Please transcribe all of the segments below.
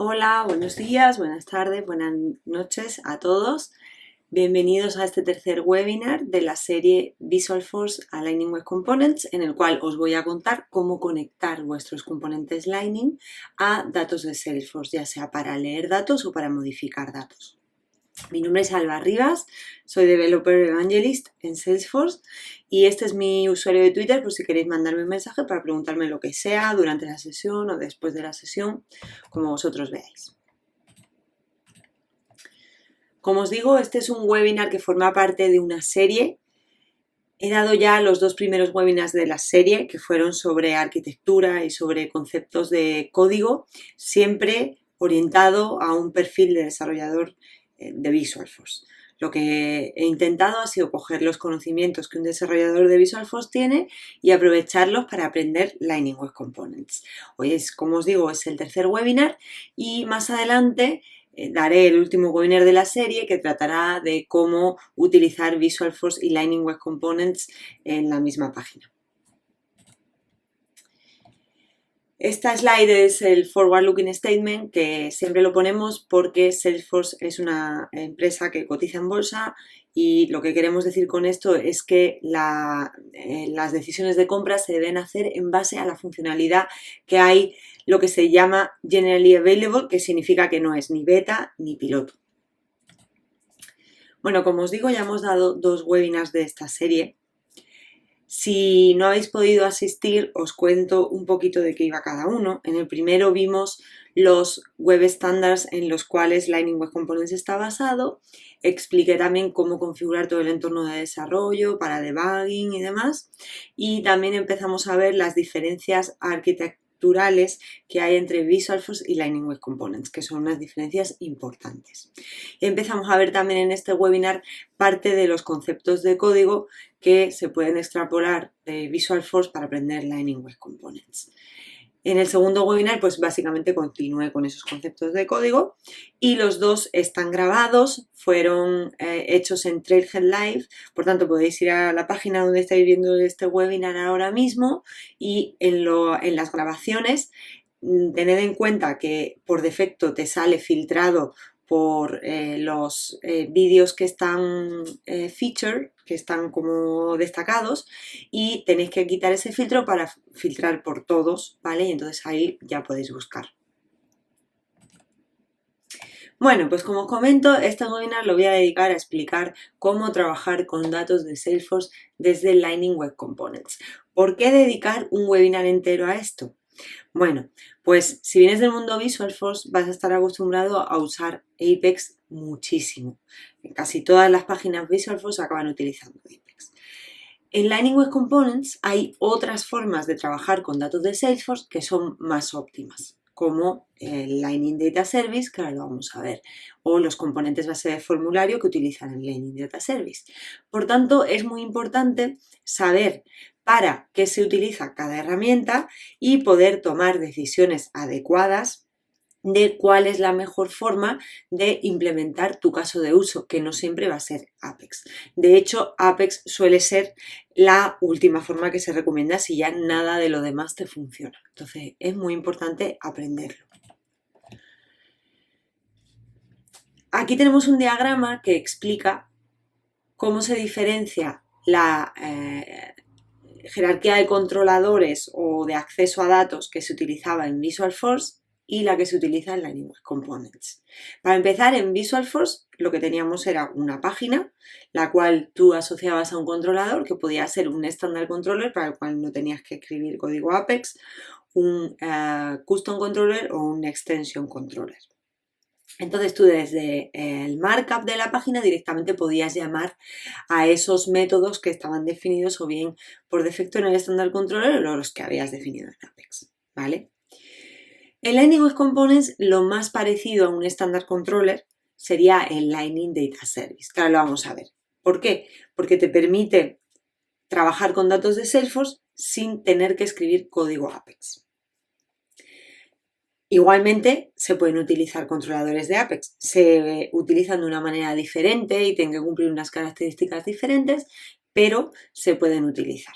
Hola, buenos días, buenas tardes, buenas noches a todos. Bienvenidos a este tercer webinar de la serie Visualforce Aligning Web Components, en el cual os voy a contar cómo conectar vuestros componentes Lightning a datos de Salesforce, ya sea para leer datos o para modificar datos. Mi nombre es Alba Rivas, soy Developer Evangelist en Salesforce y este es mi usuario de Twitter por si queréis mandarme un mensaje para preguntarme lo que sea durante la sesión o después de la sesión, como vosotros veáis. Como os digo, este es un webinar que forma parte de una serie. He dado ya los dos primeros webinars de la serie, que fueron sobre arquitectura y sobre conceptos de código, siempre orientado a un perfil de desarrollador de Visualforce. Lo que he intentado ha sido coger los conocimientos que un desarrollador de Visualforce tiene y aprovecharlos para aprender Lightning Web Components. Hoy es, como os digo, es el tercer webinar y más adelante daré el último webinar de la serie que tratará de cómo utilizar Visualforce y Lightning Web Components en la misma página. Esta slide es el Forward Looking Statement, que siempre lo ponemos porque Salesforce es una empresa que cotiza en bolsa y lo que queremos decir con esto es que las decisiones de compra se deben hacer en base a la funcionalidad que hay, lo que se llama Generally Available, que significa que no es ni beta ni piloto. Bueno, como os digo, ya hemos dado dos webinars de esta serie. Si no habéis podido asistir, os cuento un poquito de qué iba cada uno. En el primero vimos los web standards en los cuales Lightning Web Components está basado. Expliqué también cómo configurar todo el entorno de desarrollo para debugging y demás. Y también empezamos a ver las diferencias arquitecturales que hay entre Visualforce y Lightning Web Components, que son unas diferencias importantes. Y empezamos a ver también en este webinar parte de los conceptos de código que se pueden extrapolar de Visualforce para aprender Lightning Web Components. En el segundo webinar, pues básicamente continué con esos conceptos de código y los dos están grabados, fueron hechos en Trailhead Live, por tanto podéis ir a la página donde estáis viendo este webinar ahora mismo y en las grabaciones tened en cuenta que por defecto te sale filtrado por los vídeos que están featured, que están como destacados, y tenéis que quitar ese filtro para filtrar por todos, ¿vale? Y entonces ahí ya podéis buscar. Bueno, pues como os comento, este webinar lo voy a dedicar a explicar cómo trabajar con datos de Salesforce desde Lightning Web Components. ¿Por qué dedicar un webinar entero a esto? Bueno, pues si vienes del mundo Visualforce vas a estar acostumbrado a usar Apex muchísimo. En casi todas las páginas Visualforce acaban utilizando Apex. En Lightning Web Components hay otras formas de trabajar con datos de Salesforce que son más óptimas, como el Lightning Data Service, que ahora lo vamos a ver, o los componentes base de formulario que utilizan el Lightning Data Service. Por tanto, es muy importante saber para qué se utiliza cada herramienta y poder tomar decisiones adecuadas de cuál es la mejor forma de implementar tu caso de uso, que no siempre va a ser Apex. De hecho, Apex suele ser la última forma que se recomienda si ya nada de lo demás te funciona. Entonces, es muy importante aprenderlo. Aquí tenemos un diagrama que explica cómo se diferencia la jerarquía de controladores o de acceso a datos que se utilizaba en Visualforce y la que se utiliza en Lightning Web Components. Para empezar, en Visualforce lo que teníamos era una página, la cual tú asociabas a un controlador, que podía ser un standard controller para el cual no tenías que escribir código Apex, un custom controller o un extension controller. Entonces tú desde el markup de la página directamente podías llamar a esos métodos que estaban definidos o bien por defecto en el Standard Controller o los que habías definido en Apex, ¿vale? En Lightning Web Components lo más parecido a un Standard Controller sería el Lightning Data Service, que ahora lo vamos a ver. ¿Por qué? Porque te permite trabajar con datos de Salesforce sin tener que escribir código Apex. Igualmente, se pueden utilizar controladores de Apex. Se utilizan de una manera diferente y tienen que cumplir unas características diferentes, pero se pueden utilizar.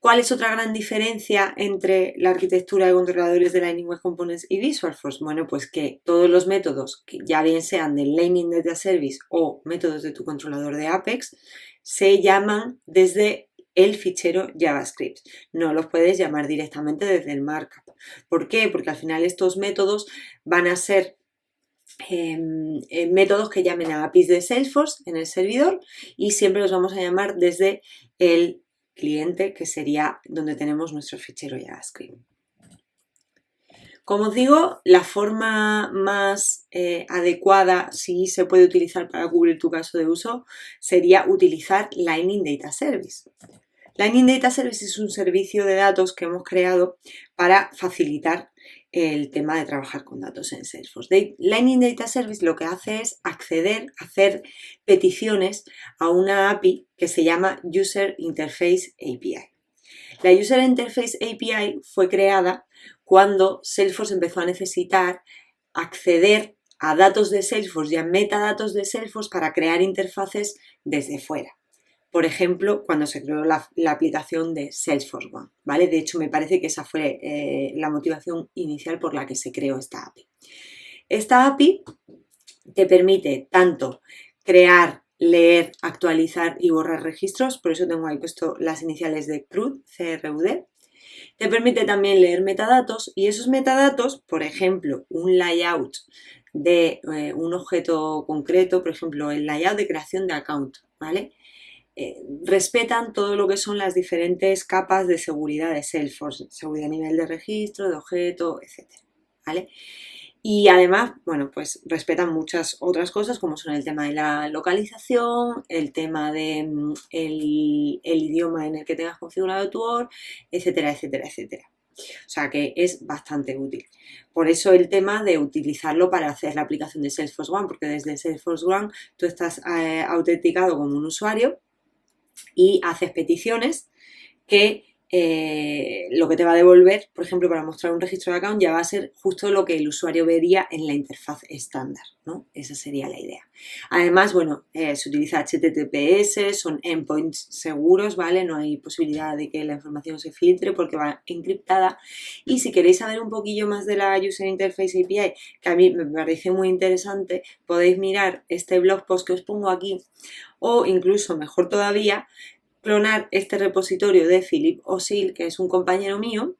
¿Cuál es otra gran diferencia entre la arquitectura de controladores de Lightning Web Components y Visualforce? Bueno, pues que todos los métodos, que ya bien sean del Lightning Data Service o métodos de tu controlador de Apex, se llaman desde el fichero JavaScript. No los puedes llamar directamente desde el markup. ¿Por qué? Porque al final estos métodos van a ser métodos que llamen a APIs de Salesforce en el servidor y siempre los vamos a llamar desde el cliente, que sería donde tenemos nuestro fichero JavaScript. Como os digo, la forma más adecuada, si se puede utilizar para cubrir tu caso de uso, sería utilizar Lightning Data Service. Lightning Data Service es un servicio de datos que hemos creado para facilitar el tema de trabajar con datos en Salesforce. Lightning Data Service lo que hace es acceder, hacer peticiones a una API que se llama User Interface API. La User Interface API fue creada cuando Salesforce empezó a necesitar acceder a datos de Salesforce y a metadatos de Salesforce para crear interfaces desde fuera. Por ejemplo, cuando se creó la aplicación de Salesforce One, ¿vale? De hecho, me parece que esa fue la motivación inicial por la que se creó esta API. Esta API te permite tanto crear, leer, actualizar y borrar registros, por eso tengo ahí puesto las iniciales de CRUD, CRUD. Te permite también leer metadatos y esos metadatos, por ejemplo, un layout de un objeto concreto, por ejemplo, el layout de creación de account, ¿vale? Respetan todo lo que son las diferentes capas de seguridad de Salesforce, seguridad a nivel de registro, de objeto, etc. ¿Vale? Y además, bueno, pues respetan muchas otras cosas como son el tema de la localización, el tema de el idioma en el que tengas configurado tu OR, etcétera, etcétera, etcétera. O sea que es bastante útil. Por eso el tema de utilizarlo para hacer la aplicación de Salesforce One, porque desde Salesforce One tú estás autenticado como un usuario y haces peticiones que lo que te va a devolver, por ejemplo, para mostrar un registro de account, ya va a ser justo lo que el usuario vería en la interfaz estándar, ¿no? Esa sería la idea. Además, bueno, se utiliza HTTPS, son endpoints seguros, ¿vale? No hay posibilidad de que la información se filtre porque va encriptada. Y si queréis saber un poquillo más de la User Interface API, que a mí me parece muy interesante, podéis mirar este blog post que os pongo aquí, o incluso, mejor todavía, clonar este repositorio de Philippe Osil, que es un compañero mío,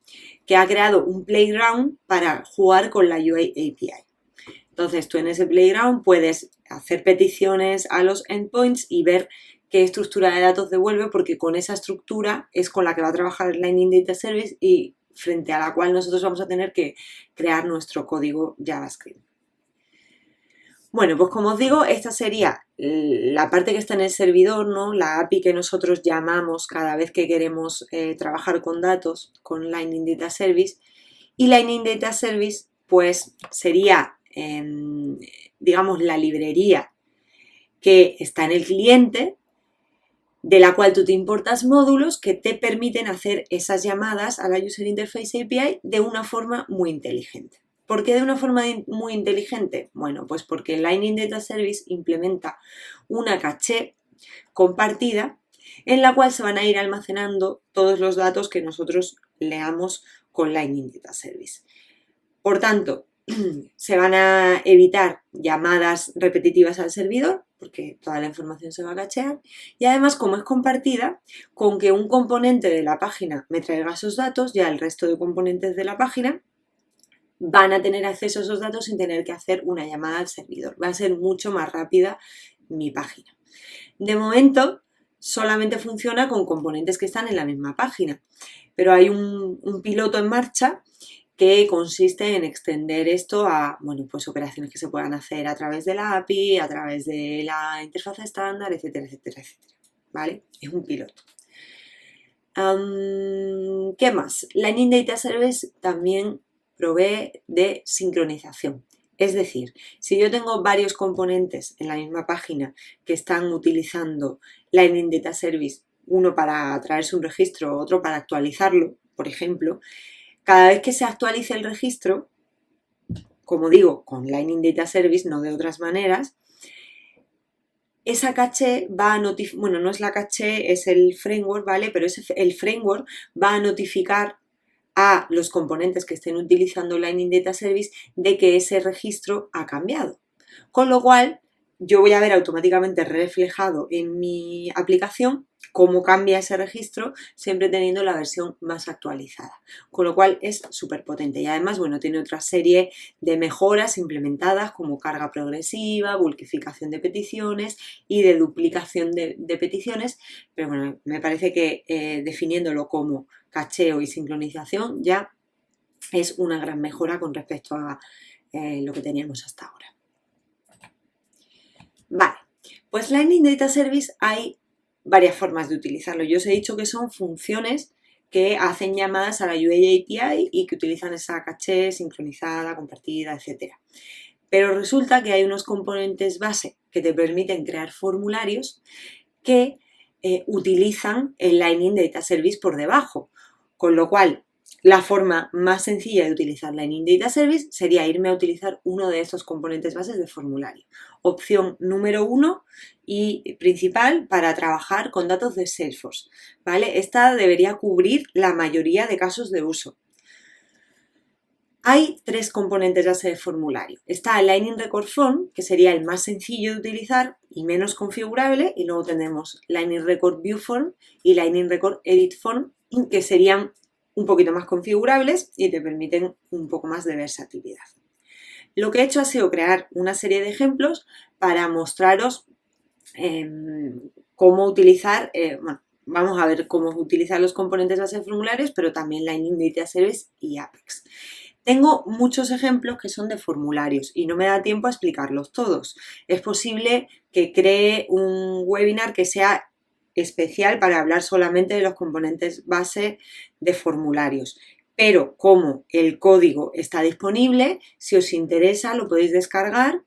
que ha creado un playground para jugar con la UI API. Entonces, tú en ese playground puedes hacer peticiones a los endpoints y ver qué estructura de datos devuelve, porque con esa estructura es con la que va a trabajar el Lightning Data Service y frente a la cual nosotros vamos a tener que crear nuestro código JavaScript. Bueno, pues como os digo, esta sería la parte que está en el servidor, ¿no? La API que nosotros llamamos cada vez que queremos trabajar con datos, con Lightning Data Service. Y Lightning Data Service, pues sería, digamos, la librería que está en el cliente, de la cual tú te importas módulos que te permiten hacer esas llamadas a la User Interface API de una forma muy inteligente. ¿Por qué de una forma muy inteligente? Bueno, pues porque Lightning Data Service implementa una caché compartida en la cual se van a ir almacenando todos los datos que nosotros leamos con Lightning Data Service. Por tanto, se van a evitar llamadas repetitivas al servidor, porque toda la información se va a cachear, y además, como es compartida, con que un componente de la página me traiga esos datos, ya el resto de componentes de la página van a tener acceso a esos datos sin tener que hacer una llamada al servidor. Va a ser mucho más rápida mi página. De momento, solamente funciona con componentes que están en la misma página, pero hay un piloto en marcha que consiste en extender esto a, bueno, pues operaciones que se puedan hacer a través de la API, a través de la interfaz estándar, etcétera, etcétera, etcétera. ¿Vale? Es un piloto. ¿Qué más? Lightning Data Service también provee de sincronización. Es decir, si yo tengo varios componentes en la misma página que están utilizando Lightning Data Service, uno para traerse un registro, otro para actualizarlo, por ejemplo, cada vez que se actualice el registro, como digo, con Lightning Data Service, no de otras maneras, esa caché va a notificar, bueno, no es la caché, es el framework, ¿vale? Pero el framework va a notificar a los componentes que estén utilizando Lightning Data Service de que ese registro ha cambiado. Con lo cual, yo voy a ver automáticamente reflejado en mi aplicación cómo cambia ese registro, siempre teniendo la versión más actualizada. Con lo cual es súper potente y además, bueno, tiene otra serie de mejoras implementadas como carga progresiva, bulkificación de peticiones y de duplicación de peticiones, pero bueno, me parece que definiéndolo como cacheo y sincronización ya es una gran mejora con respecto a lo que teníamos hasta ahora. Vale, pues Lightning Data Service hay varias formas de utilizarlo. Yo os he dicho que son funciones que hacen llamadas a la UI API y que utilizan esa caché sincronizada, compartida, etc. Pero resulta que hay unos componentes base que te permiten crear formularios que utilizan el Lightning Data Service por debajo. Con lo cual, la forma más sencilla de utilizar Lightning Data Service sería irme a utilizar uno de estos componentes bases de formulario. Opción número 1 y principal para trabajar con datos de Salesforce, ¿vale? Esta debería cubrir la mayoría de casos de uso. Hay 3 componentes base de formulario. Está el Lightning Record Form, que sería el más sencillo de utilizar y menos configurable, y luego tenemos Lightning Record View Form y Lightning Record Edit Form, que serían un poquito más configurables y te permiten un poco más de versatilidad. Lo que he hecho ha sido crear una serie de ejemplos para mostraros cómo utilizar, bueno, vamos a ver cómo utilizar los componentes base de formularios, pero también Lightning Data Service y Apex. Tengo muchos ejemplos que son de formularios y no me da tiempo a explicarlos todos. Es posible que cree un webinar que sea especial para hablar solamente de los componentes base de formularios. Pero como el código está disponible, si os interesa lo podéis descargar,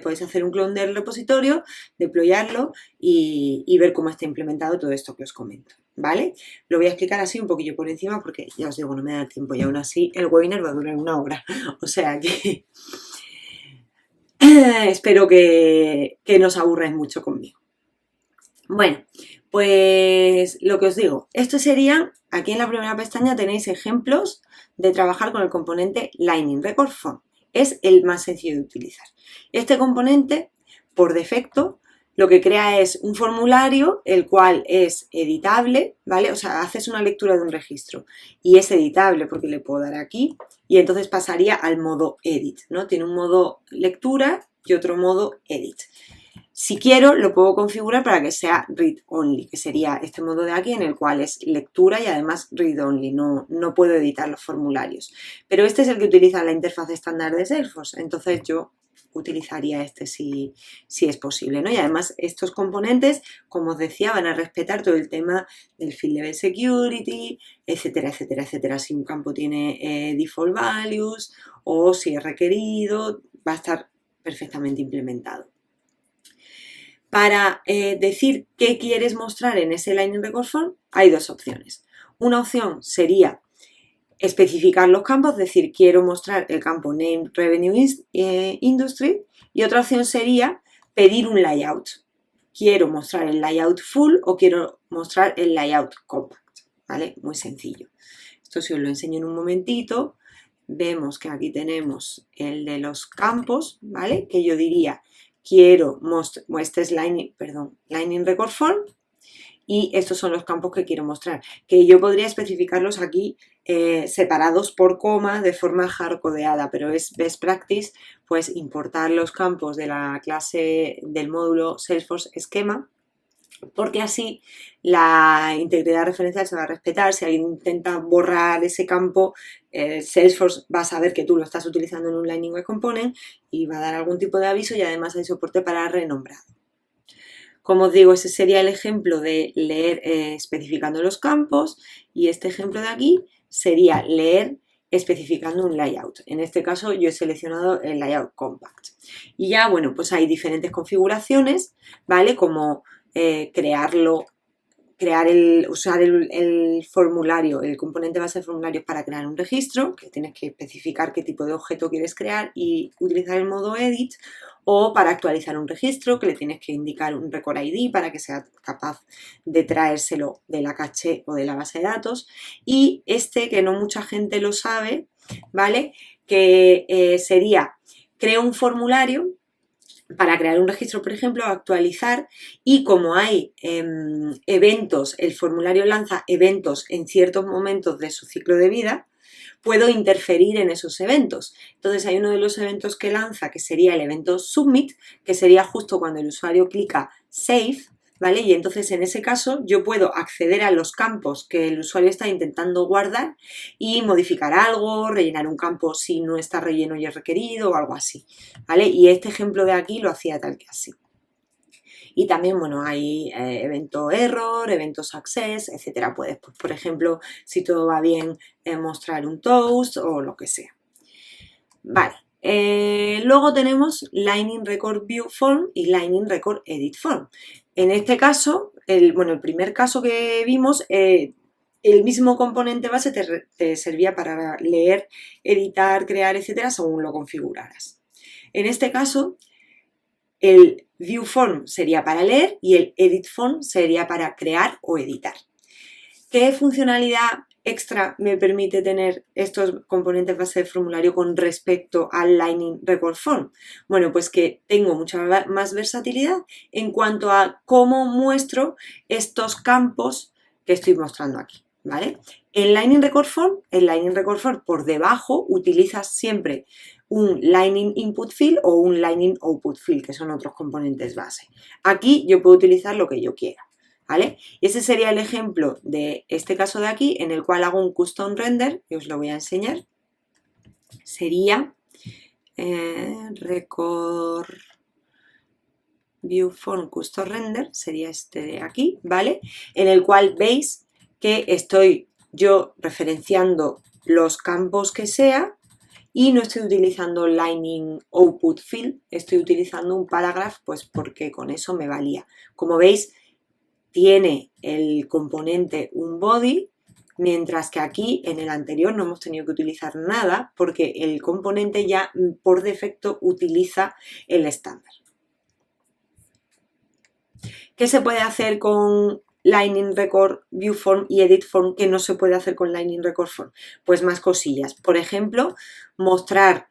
podéis hacer un clon del repositorio, deployarlo y ver cómo está implementado todo esto que os comento, ¿vale? Lo voy a explicar así un poquillo por encima porque ya os digo, no me da tiempo y aún así el webinar va a durar 1 hora. O sea que espero que no os aburráis mucho conmigo. Bueno, pues lo que os digo, esto sería, aquí en la primera pestaña tenéis ejemplos de trabajar con el componente Lightning Record Form. Es el más sencillo de utilizar. Este componente, por defecto, lo que crea es un formulario, el cual es editable, ¿vale? O sea, haces una lectura de un registro y es editable porque le puedo dar aquí y entonces pasaría al modo edit, ¿no? Tiene un modo lectura y otro modo edit. Si quiero, lo puedo configurar para que sea read only, que sería este modo de aquí en el cual es lectura y además read only, no puedo editar los formularios. Pero este es el que utiliza la interfaz estándar de Salesforce, entonces yo utilizaría este si es posible, ¿no? Y además estos componentes, como os decía, van a respetar todo el tema del field level security, etcétera, etcétera, etcétera. Si un campo tiene default values o si es requerido, va a estar perfectamente implementado. Para decir qué quieres mostrar en ese Lightning Record Form, hay 2 opciones. Una opción sería especificar los campos, es decir, quiero mostrar el campo Name Revenue Industry, y otra opción sería pedir un layout. Quiero mostrar el layout full o quiero mostrar el layout compact, ¿vale? Muy sencillo. Esto si os lo enseño en un momentito, vemos que aquí tenemos el de los campos, ¿vale? Que yo diría, quiero mostrar, este es Lightning Record Form, y estos son los campos que quiero mostrar, que yo podría especificarlos aquí separados por coma de forma hardcodeada, pero es best practice pues importar los campos de la clase del módulo Salesforce Schema, porque así la integridad referencial se va a respetar. Si alguien intenta borrar ese campo, Salesforce va a saber que tú lo estás utilizando en un Lightning Web Component y va a dar algún tipo de aviso y además hay soporte para renombrado. Como os digo, ese sería el ejemplo de leer especificando los campos y este ejemplo de aquí sería leer especificando un layout. En este caso yo he seleccionado el layout compact. Y ya, bueno, pues hay diferentes configuraciones, ¿vale? Como usar el formulario, el componente base de formularios para crear un registro, que tienes que especificar qué tipo de objeto quieres crear y utilizar el modo edit, o para actualizar un registro que le tienes que indicar un record ID para que sea capaz de traérselo de la caché o de la base de datos. Y este, que no mucha gente lo sabe, ¿vale? Que sería, creo un formulario para crear un registro, por ejemplo, actualizar, y como hay eventos, el formulario lanza eventos en ciertos momentos de su ciclo de vida, puedo interferir en esos eventos. Entonces hay uno de los eventos que lanza, que sería el evento Submit, que sería justo cuando el usuario clica Save, ¿vale? Y entonces en ese caso yo puedo acceder a los campos que el usuario está intentando guardar y modificar algo, rellenar un campo si no está relleno y es requerido o algo así, ¿vale? Y este ejemplo de aquí lo hacía tal que así. Y también, bueno, hay evento error, eventos success, etcétera. Puedes, pues, por ejemplo, si todo va bien, mostrar un toast o lo que sea. Vale. Luego tenemos Lightning Record View Form y Lightning Record Edit Form. En este caso, el primer caso que vimos, el mismo componente base te servía para leer, editar, crear, etcétera, según lo configuraras. En este caso, el View Form sería para leer y el Edit Form sería para crear o editar. ¿Qué funcionalidad extra me permite tener estos componentes base de formulario con respecto al Lightning Record Form? Bueno, pues que tengo mucha más versatilidad en cuanto a cómo muestro estos campos que estoy mostrando aquí, ¿vale? En Lightning Record Form, por debajo utilizas siempre un Lightning Input Field o un Lightning Output Field, que son otros componentes base. Aquí yo puedo utilizar lo que yo quiera, ¿vale? Y ese sería el ejemplo de este caso de aquí, en el cual hago un custom render, que os lo voy a enseñar. Sería Record View Form Custom Render, sería este de aquí, ¿vale? En el cual veis que estoy yo referenciando los campos que sea y no estoy utilizando Lightning Output Field, estoy utilizando un paragraph, pues porque con eso me valía. Como veis, tiene el componente un body, mientras que aquí en el anterior no hemos tenido que utilizar nada porque el componente ya por defecto utiliza el estándar. ¿Qué se puede hacer con Lightning Record View Form y Edit Form que no se puede hacer con Lightning Record Form? Pues más cosillas. Por ejemplo, mostrar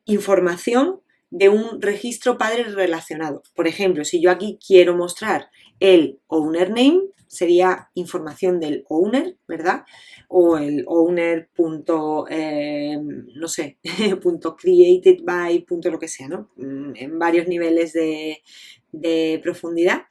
información de un registro padre relacionado. Por ejemplo, si yo aquí quiero mostrar el owner name, sería información del owner, ¿verdad? O el owner no sé, punto created by, punto lo que sea, ¿no? En varios niveles de profundidad.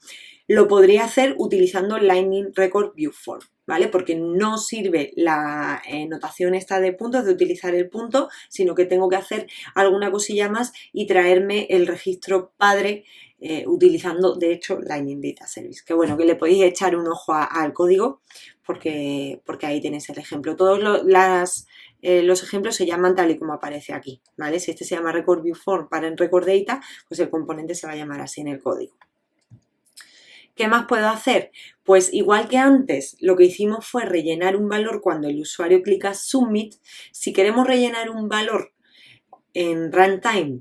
Lo podría hacer utilizando Lightning Record View Form, ¿vale? Porque no sirve la notación esta de puntos, de utilizar el punto, sino que tengo que hacer alguna cosilla más y traerme el registro padre utilizando, de hecho, Lightning Data Service. Que bueno, que le podéis echar un ojo al código porque ahí tenéis el ejemplo. Todos los ejemplos se llaman tal y como aparece aquí, ¿vale? Si este se llama Record View Form para en Record Data, pues el componente se va a llamar así en el código. ¿Qué más puedo hacer? Pues igual que antes, lo que hicimos fue rellenar un valor cuando el usuario clica Submit. Si queremos rellenar un valor en runtime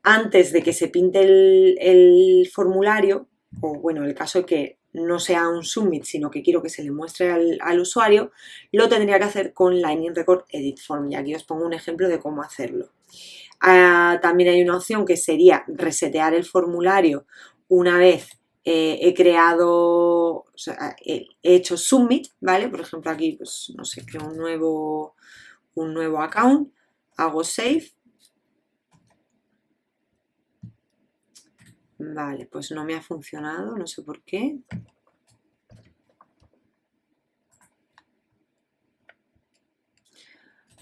antes de que se pinte el formulario, o bueno, el caso de que no sea un Submit, sino que quiero que se le muestre al usuario, lo tendría que hacer con Lightning Record Edit Form. Y aquí os pongo un ejemplo de cómo hacerlo. También hay una opción que sería resetear el formulario una vez he creado, o sea, he hecho submit, ¿vale? Por ejemplo, aquí, pues, no sé, creo un nuevo account, hago save. Vale, pues no me ha funcionado, no sé por qué.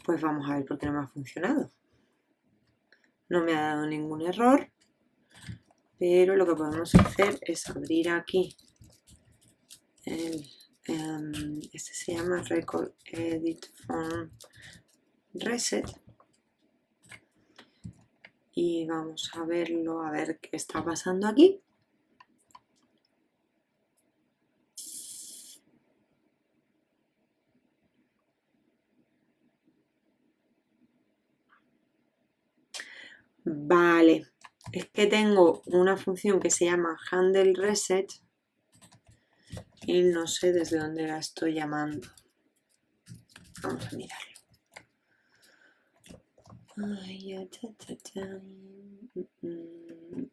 Pues vamos a ver por qué no me ha funcionado. No me ha dado ningún error, pero lo que podemos hacer es abrir aquí este se llama Record Edit Form Reset y vamos a verlo, a ver qué está pasando aquí. Vale, es que tengo una función que se llama handle reset y no sé desde dónde la estoy llamando. Vamos a mirarlo.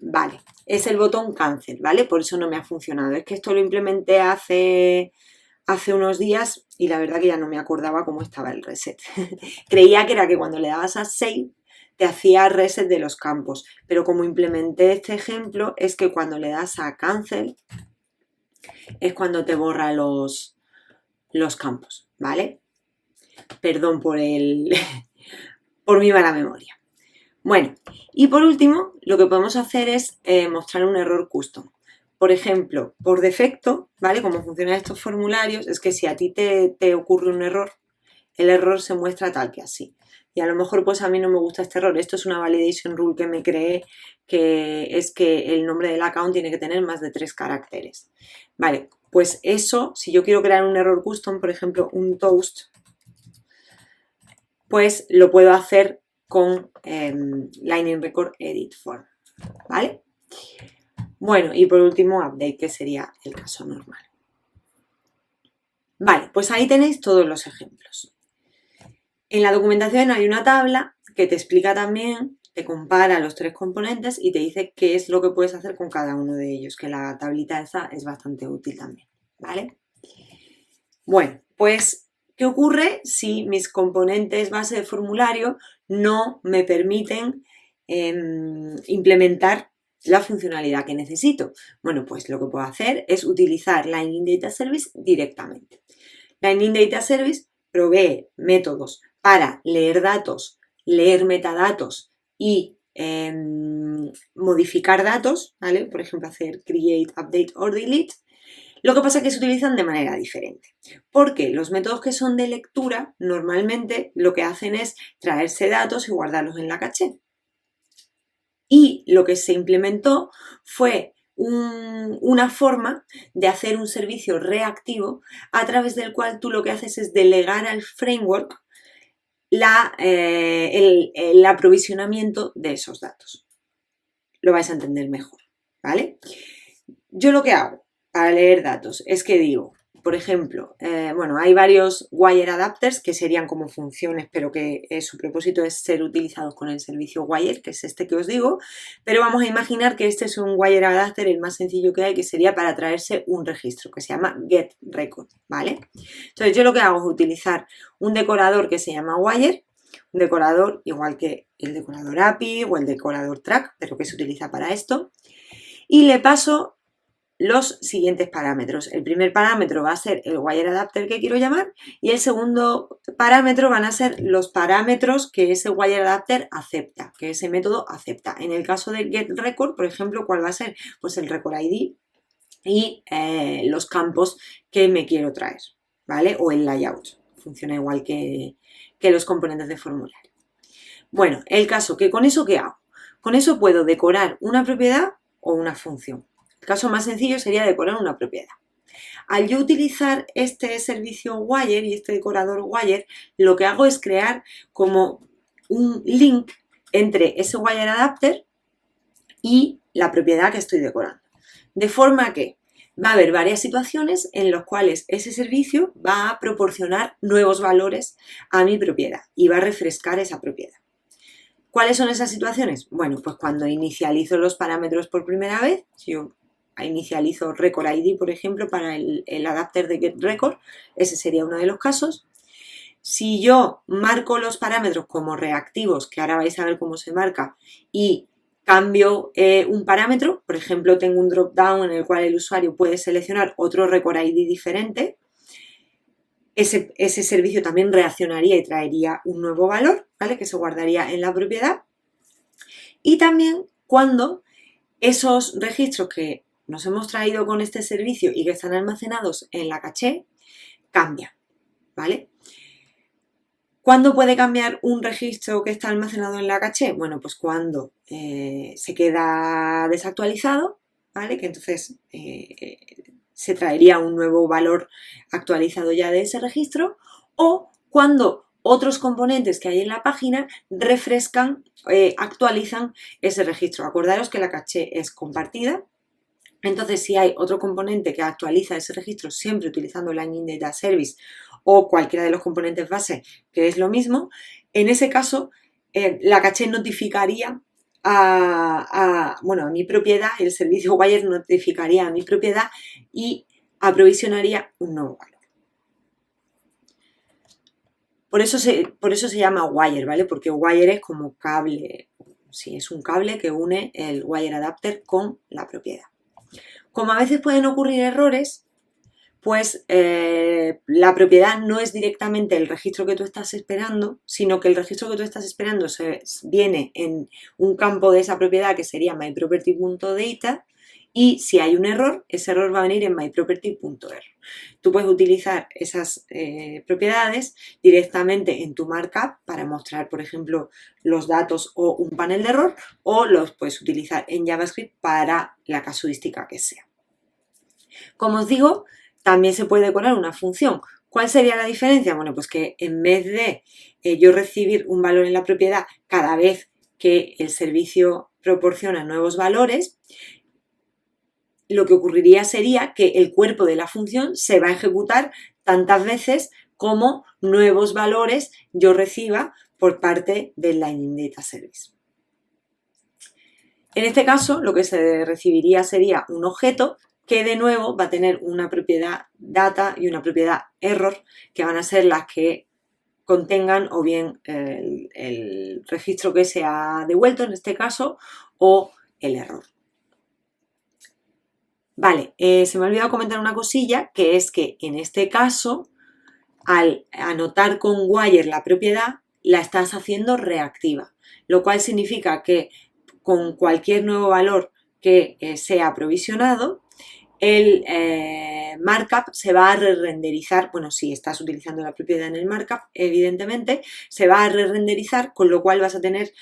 Vale, es el botón cancel, ¿vale? Por eso no me ha funcionado. Es que esto lo implementé hace unos días y la verdad que ya no me acordaba cómo estaba el reset. Creía que era que cuando le dabas a save te hacía reset de los campos, pero como implementé este ejemplo es que cuando le das a cancel es cuando te borra los campos, ¿vale? Perdón por por mi mala memoria. Bueno, y por último, lo que podemos hacer es mostrar un error custom. Por ejemplo, por defecto, ¿vale? Como funcionan estos formularios, es que si a ti te ocurre un error, el error se muestra tal que así. Y a lo mejor pues a mí no me gusta este error. Esto es una validation rule que me creé, que es que el nombre del account tiene que tener más de 3 caracteres. Vale, pues eso, si yo quiero crear un error custom, por ejemplo, un toast, pues lo puedo hacer con Lightning Record Edit Form, ¿vale? Bueno, y por último, update, que sería el caso normal. Vale, pues ahí tenéis todos los ejemplos. En la documentación hay una tabla que te explica también, te compara los 3 componentes y te dice qué es lo que puedes hacer con cada uno de ellos, que la tablita esa es bastante útil también, ¿vale? Bueno, pues, ¿qué ocurre si mis componentes base de formulario no me permiten implementar la funcionalidad que necesito? Bueno, pues lo que puedo hacer es utilizar Lightning Data Service directamente. Lightning Data Service provee métodos para leer datos, leer metadatos y modificar datos, ¿vale? Por ejemplo, hacer create, update or delete. Lo que pasa es que se utilizan de manera diferente, porque los métodos que son de lectura normalmente lo que hacen es traerse datos y guardarlos en la caché. Y lo que se implementó fue una forma de hacer un servicio reactivo a través del cual tú lo que haces es delegar al framework el aprovisionamiento de esos datos. Lo vais a entender mejor, ¿vale? Yo lo que hago para leer datos es que digo, por ejemplo, bueno, hay varios wire adapters que serían como funciones, pero que su propósito es ser utilizados con el servicio wire, que es este que os digo, pero vamos a imaginar que este es un wire adapter, el más sencillo que hay, que sería para traerse un registro, que se llama getRecord, ¿vale? Entonces yo lo que hago es utilizar un decorador que se llama wire, un decorador igual que el decorador API o el decorador track, pero que se utiliza para esto, y le paso los siguientes parámetros. El primer parámetro va a ser el wire adapter que quiero llamar y el segundo parámetro van a ser los parámetros que ese wire adapter acepta, que ese método acepta. En el caso de getRecord, por ejemplo, ¿cuál va a ser? Pues el record ID y los campos que me quiero traer, ¿vale? O el layout. Funciona igual que los componentes de formulario. Bueno, el caso que con eso, ¿qué hago? Con eso puedo decorar una propiedad o una función. El caso más sencillo sería decorar una propiedad. Al yo utilizar este servicio wire y este decorador wire, lo que hago es crear como un link entre ese wire adapter y la propiedad que estoy decorando. De forma que va a haber varias situaciones en las cuales ese servicio va a proporcionar nuevos valores a mi propiedad y va a refrescar esa propiedad. ¿Cuáles son esas situaciones? Bueno, pues cuando inicializo los parámetros por primera vez, si yo inicializo record ID, por ejemplo, para el adapter de getRecord, ese sería uno de los casos. Si yo marco los parámetros como reactivos, que ahora vais a ver cómo se marca, y cambio un parámetro, por ejemplo, tengo un drop-down en el cual el usuario puede seleccionar otro record ID diferente, ese servicio también reaccionaría y traería un nuevo valor, ¿vale? Que se guardaría en la propiedad. Y también cuando esos registros que nos hemos traído con este servicio y que están almacenados en la caché cambian, ¿vale? ¿Cuándo puede cambiar un registro que está almacenado en la caché? Bueno, pues cuando se queda desactualizado, ¿vale? Que entonces se traería un nuevo valor actualizado ya de ese registro, o cuando otros componentes que hay en la página refrescan, actualizan ese registro. Acordaros que la caché es compartida. Entonces, si hay otro componente que actualiza ese registro siempre utilizando Lightning Data Service o cualquiera de los componentes base, que es lo mismo, en ese caso la caché notificaría a mi propiedad, el servicio Wire notificaría a mi propiedad y aprovisionaría un nuevo valor. Por eso se llama Wire, ¿vale? Porque Wire es como cable, sí, es un cable que une el Wire Adapter con la propiedad. Como a veces pueden ocurrir errores, pues la propiedad no es directamente el registro que tú estás esperando, sino que el registro que tú estás esperando viene en un campo de esa propiedad que sería myproperty.data y si hay un error, ese error va a venir en myproperty.error. Tú puedes utilizar esas propiedades directamente en tu markup para mostrar, por ejemplo, los datos o un panel de error, o los puedes utilizar en JavaScript para la casuística que sea. Como os digo, también se puede decorar una función. ¿Cuál sería la diferencia? Bueno, pues que en vez de yo recibir un valor en la propiedad cada vez que el servicio proporciona nuevos valores, lo que ocurriría sería que el cuerpo de la función se va a ejecutar tantas veces como nuevos valores yo reciba por parte del Lightning Data Service. En este caso, lo que se recibiría sería un objeto que de nuevo va a tener una propiedad data y una propiedad error, que van a ser las que contengan o bien el registro que se ha devuelto en este caso o el error. Vale, se me ha olvidado comentar una cosilla, que es que en este caso, al anotar con Wire la propiedad, la estás haciendo reactiva, lo cual significa que con cualquier nuevo valor que sea aprovisionado, el markup se va a re-renderizar, bueno, si estás utilizando la propiedad en el markup, evidentemente, se va a re-renderizar, con lo cual vas a tener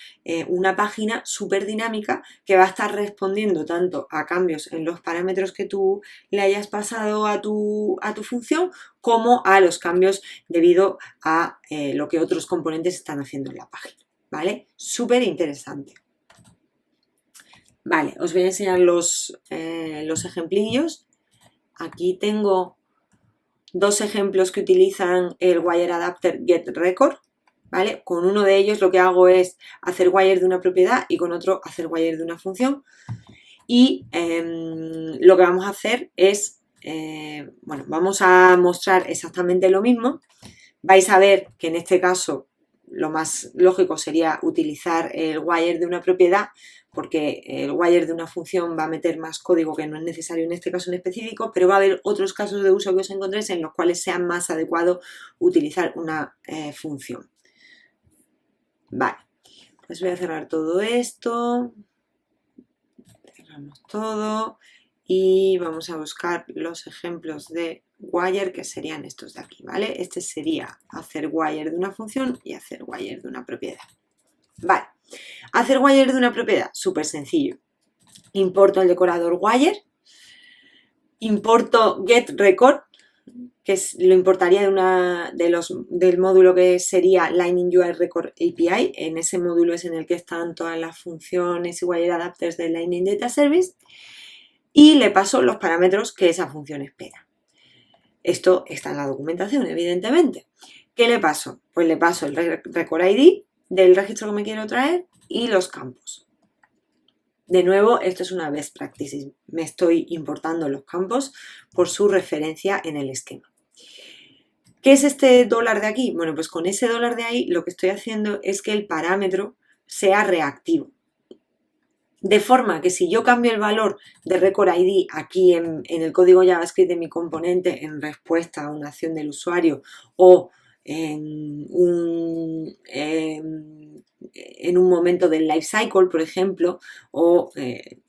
una página súper dinámica que va a estar respondiendo tanto a cambios en los parámetros que tú le hayas pasado a tu función, como a los cambios debido a lo que otros componentes están haciendo en la página, ¿vale? Súper interesante. Vale, os voy a enseñar los ejemplillos. Aquí tengo dos ejemplos que utilizan el Wire Adapter getRecord, ¿vale? Con uno de ellos lo que hago es hacer wire de una propiedad y con otro hacer wire de una función. Y lo que vamos a hacer es, vamos a mostrar exactamente lo mismo. Vais a ver que en este caso lo más lógico sería utilizar el wire de una propiedad, porque el wire de una función va a meter más código que no es necesario en este caso en específico, pero va a haber otros casos de uso que os encontréis en los cuales sea más adecuado utilizar una función. Vale, pues voy a cerrar todo esto, cerramos todo y vamos a buscar los ejemplos de wire que serían estos de aquí, ¿vale? Este sería hacer wire de una función y hacer wire de una propiedad. Vale, hacer wire de una propiedad, súper sencillo. Importo el decorador wire, importo getRecord, que lo importaría del módulo que sería Lightning UI Record API. En ese módulo es en el que están todas las funciones y wire adapters de Lightning Data Service. Y le paso los parámetros que esa función espera. Esto está en la documentación, evidentemente. ¿Qué le paso? Pues le paso el record ID del registro que me quiero traer y los campos. De nuevo, esto es una best practice. Me estoy importando los campos por su referencia en el esquema. ¿Qué es este dólar de aquí? Bueno, pues con ese dólar de ahí lo que estoy haciendo es que el parámetro sea reactivo. De forma que si yo cambio el valor de record ID aquí en el código JavaScript de mi componente en respuesta a una acción del usuario o en un momento del lifecycle, por ejemplo, o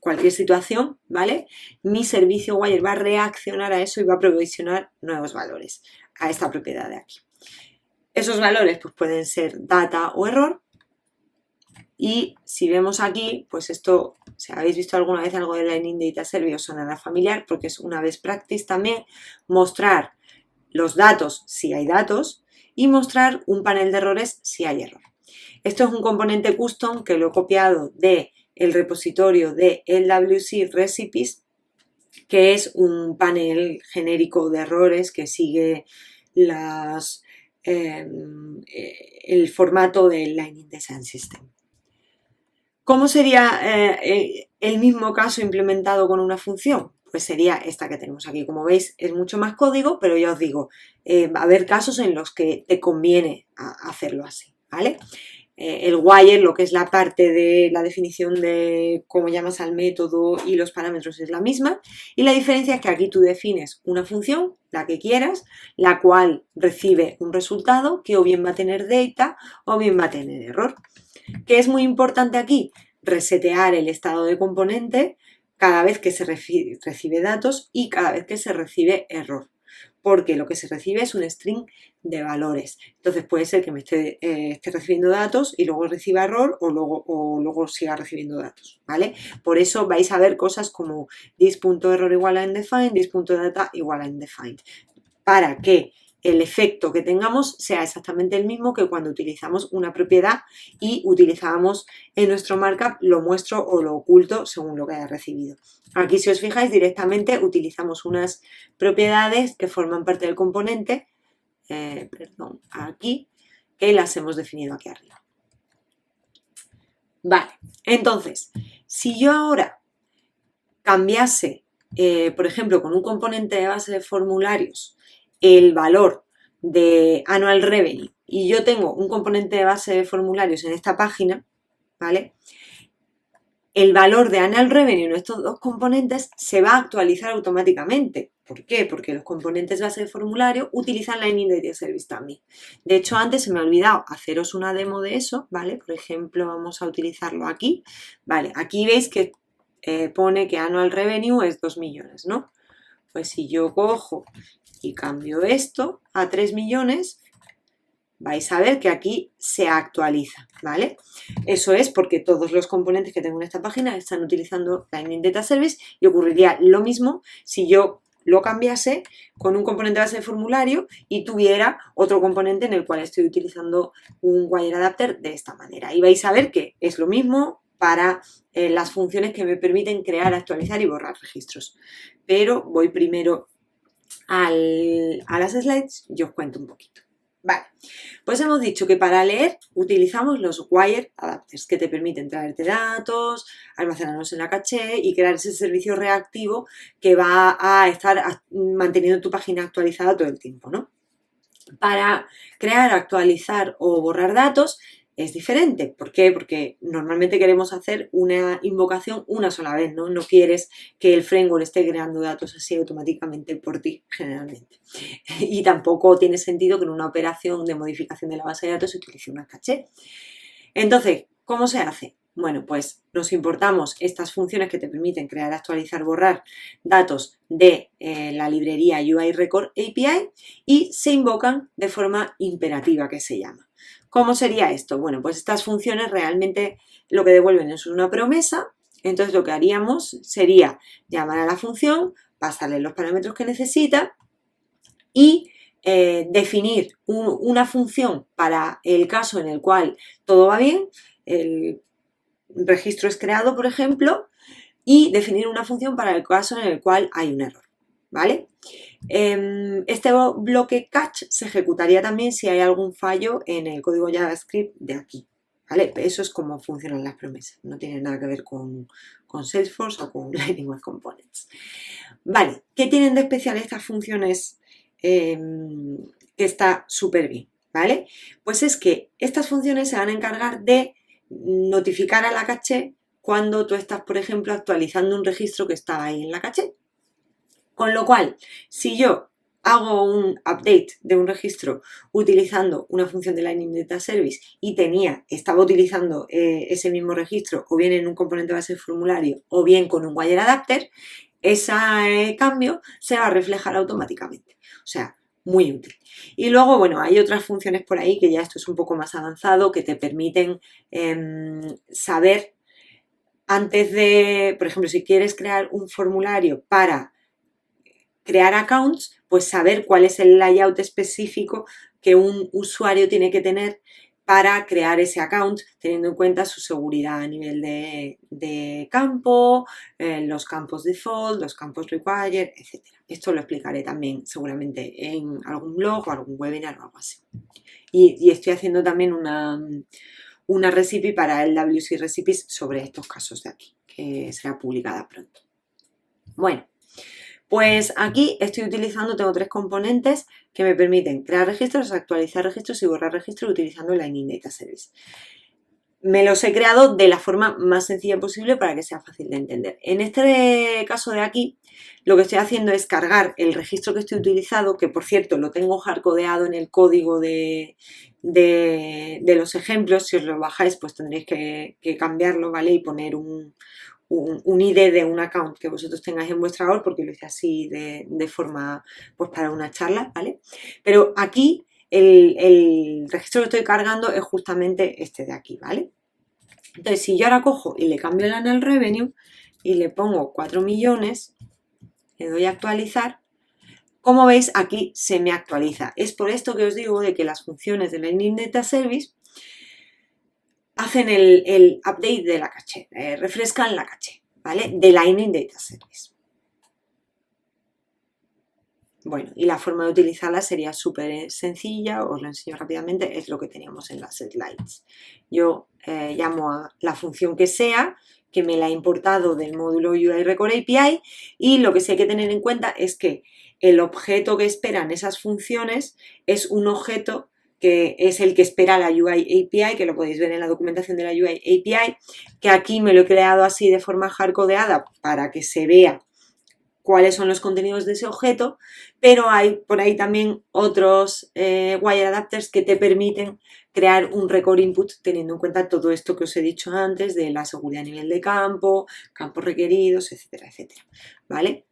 cualquier situación, ¿vale? Mi servicio Wire va a reaccionar a eso y va a provisionar nuevos valores a esta propiedad de aquí. Esos valores pues, pueden ser data o error. Y si vemos aquí, pues esto, si habéis visto alguna vez algo de Lightning Data Service, os sonará familiar porque es una best practice también mostrar los datos, si hay datos, y mostrar un panel de errores si hay error. Esto es un componente custom que lo he copiado del repositorio de LWC Recipes, que es un panel genérico de errores que sigue el formato del Lightning Design System. ¿Cómo sería el mismo caso implementado con una función? Pues sería esta que tenemos aquí. Como veis, es mucho más código, pero ya os digo, va a haber casos en los que te conviene hacerlo así, ¿vale? El wire, lo que es la parte de la definición de cómo llamas al método y los parámetros es la misma, y la diferencia es que aquí tú defines una función, la que quieras, la cual recibe un resultado que o bien va a tener data o bien va a tener error. ¿Qué es muy importante aquí? Resetear el estado de componente cada vez que se recibe datos y cada vez que se recibe error, porque lo que se recibe es un string de valores. Entonces puede ser que me esté recibiendo datos y luego reciba error o luego siga recibiendo datos, ¿vale? Por eso vais a ver cosas como this.error igual a undefined, this.data igual a undefined, para que el efecto que tengamos sea exactamente el mismo que cuando utilizamos una propiedad y utilizábamos en nuestro markup lo muestro o lo oculto según lo que haya recibido. Aquí, si os fijáis, directamente utilizamos unas propiedades que forman parte del componente, aquí, que las hemos definido aquí arriba. Vale, entonces, si yo ahora cambiase, por ejemplo, con un componente de base de formularios, el valor de annual revenue y yo tengo un componente de base de formularios en esta página, ¿vale? El valor de annual revenue en estos dos componentes se va a actualizar automáticamente. ¿Por qué? Porque los componentes base de formulario utilizan Lightning Data Service también. De hecho, antes se me ha olvidado haceros una demo de eso, ¿vale? Por ejemplo, vamos a utilizarlo aquí. Vale, aquí veis que pone que annual revenue es 2 millones, ¿no? Pues si yo cojo y cambio esto a 3 millones, vais a ver que aquí se actualiza, ¿vale? Eso es porque todos los componentes que tengo en esta página están utilizando Lightning Data Service y ocurriría lo mismo si yo lo cambiase con un componente base de formulario y tuviera otro componente en el cual estoy utilizando un wire adapter de esta manera. Y vais a ver que es lo mismo para las funciones que me permiten crear, actualizar y borrar registros. Pero voy primero a las slides y os cuento un poquito. Vale, pues hemos dicho que para leer utilizamos los wire adapters que te permiten traerte datos, almacenarlos en la caché y crear ese servicio reactivo que va a estar manteniendo tu página actualizada todo el tiempo, ¿no? Para crear, actualizar o borrar datos es diferente. ¿Por qué? Porque normalmente queremos hacer una invocación una sola vez, ¿no? No quieres que el framework esté creando datos así automáticamente por ti, generalmente. Y tampoco tiene sentido que en una operación de modificación de la base de datos se utilice una caché. Entonces, ¿cómo se hace? Bueno, pues nos importamos estas funciones que te permiten crear, actualizar, borrar datos de la librería UI Record API y se invocan de forma imperativa, que se llama. ¿Cómo sería esto? Bueno, pues estas funciones realmente lo que devuelven es una promesa. Entonces lo que haríamos sería llamar a la función, pasarle los parámetros que necesita y definir una función para el caso en el cual todo va bien, el registro es creado, por ejemplo, y definir una función para el caso en el cual hay un error, ¿vale? Este bloque catch se ejecutaría también si hay algún fallo en el código JavaScript de aquí, ¿vale? Eso es como funcionan las promesas, no tiene nada que ver con Salesforce o con Lightning Web Components. Vale, ¿qué tienen de especial estas funciones que está súper bien, ¿vale? Pues es que estas funciones se van a encargar de notificar a la caché cuando tú estás, por ejemplo, actualizando un registro que estaba ahí en la caché. Con lo cual, si yo hago un update de un registro utilizando una función de Lightning Data Service y estaba utilizando ese mismo registro o bien en un componente base de formulario o bien con un wire adapter, ese cambio se va a reflejar automáticamente. O sea, muy útil. Y luego, bueno, hay otras funciones por ahí que ya esto es un poco más avanzado que te permiten saber antes de, por ejemplo, si quieres crear un formulario para crear accounts, pues saber cuál es el layout específico que un usuario tiene que tener para crear ese account, teniendo en cuenta su seguridad a nivel de campo, los campos default, los campos required, etc. Esto lo explicaré también seguramente en algún blog o algún webinar o algo así. Y estoy haciendo también una recipe para el WC Recipes sobre estos casos de aquí, que será publicada pronto. Bueno, pues aquí estoy utilizando, tengo 3 componentes que me permiten crear registros, actualizar registros y borrar registros utilizando Lightning Data Service. Me los he creado de la forma más sencilla posible para que sea fácil de entender. En este caso de aquí, lo que estoy haciendo es cargar el registro que estoy utilizando, que por cierto lo tengo hardcodeado en el código de los ejemplos. Si os lo bajáis, pues tendréis que cambiarlo, ¿vale? Y poner un ID de un account que vosotros tengáis en vuestra web, porque lo hice así de forma, pues para una charla, ¿vale? Pero aquí el registro que estoy cargando es justamente este de aquí, ¿vale? Entonces, si yo ahora cojo y le cambio el annual revenue y le pongo 4 millones, le doy a actualizar, como veis aquí se me actualiza. Es por esto que os digo de que las funciones de Lightning Data Service hacen el update de la caché, refrescan la caché, ¿vale? De Lightning Data Service. Bueno, y la forma de utilizarla sería súper sencilla, os lo enseño rápidamente, es lo que teníamos en las slides. Yo llamo a la función que sea, que me la he importado del módulo UI Record API, y lo que sí hay que tener en cuenta es que el objeto que esperan esas funciones es un objeto que es el que espera la UI API, que lo podéis ver en la documentación de la UI API, que aquí me lo he creado así de forma hardcodeada para que se vea cuáles son los contenidos de ese objeto, pero hay por ahí también otros wire adapters que te permiten crear un record input teniendo en cuenta todo esto que os he dicho antes de la seguridad a nivel de campo, campos requeridos, etcétera, etcétera, ¿vale?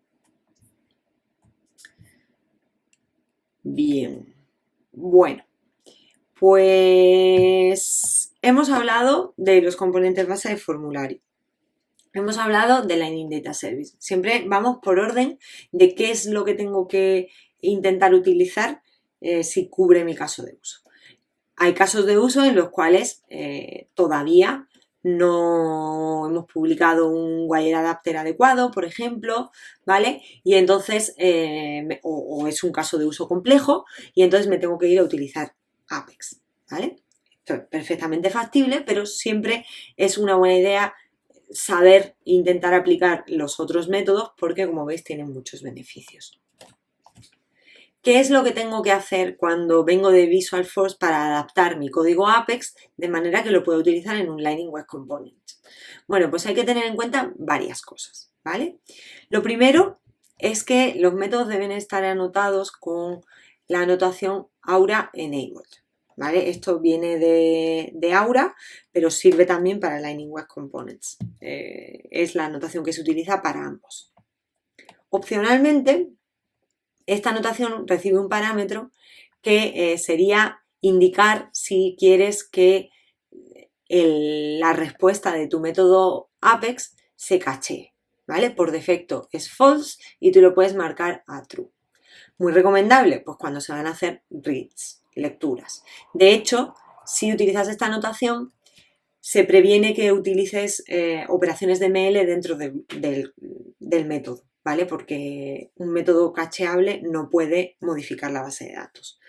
Bien, bueno, pues hemos hablado de los componentes base de formulario. Hemos hablado de Lightning Data Service. Siempre vamos por orden de qué es lo que tengo que intentar utilizar si cubre mi caso de uso. Hay casos de uso en los cuales todavía no hemos publicado un wire adapter adecuado, por ejemplo, ¿vale? Y entonces, o es un caso de uso complejo, y entonces me tengo que ir a utilizar Apex, ¿vale? Esto es perfectamente factible, pero siempre es una buena idea saber intentar aplicar los otros métodos porque, como veis, tienen muchos beneficios. ¿Qué es lo que tengo que hacer cuando vengo de Visual Force para adaptar mi código Apex de manera que lo pueda utilizar en un Lightning Web Component? Bueno, pues hay que tener en cuenta varias cosas, ¿vale? Lo primero es que los métodos deben estar anotados con la anotación Aura Enabled, ¿vale? Esto viene de Aura, pero sirve también para Lightning Web Components. Es la anotación que se utiliza para ambos. Opcionalmente, esta anotación recibe un parámetro que sería indicar si quieres que la respuesta de tu método Apex se cachee, ¿vale? Por defecto es false y tú lo puedes marcar a true. Muy recomendable, pues cuando se van a hacer reads, lecturas. De hecho, si utilizas esta anotación, se previene que utilices operaciones de ML dentro del método, ¿vale? Porque un método cacheable no puede modificar la base de datos.